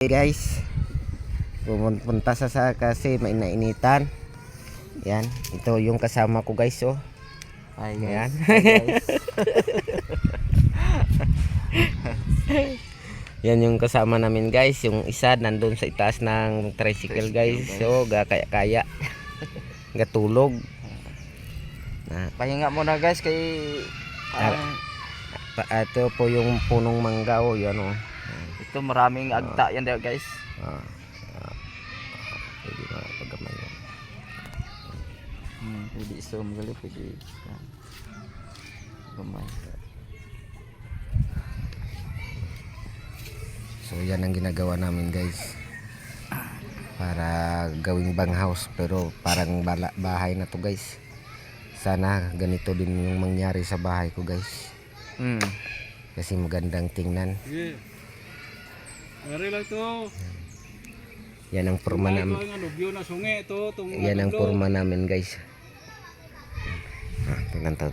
Guys, pumunta sa kasi may nainitan. Yan, ito yung kasama ko guys, oh. Hi Yan. guys. Hi guys. Yan yung kasama namin guys. Yung isa nandun sa itaas ng tricycle guys. So, kaya gatulog. Pahinga muna guys kay Ito po yung punong mangga, oh. Yan, oh. ito maraming agta yan daw guys. Pwede na paggamay yan. Pwede iso magali pwede yan. Gamay. So yan ang ginagawa namin guys. Para gawing banghouse, pero parang bahay na to guys. Sana ganito din yung mangyari sa bahay ko guys. Kasi magandang tingnan. Ari lang to. Yan ang forma namin. Yan ang forma namin guys. Tingnan to.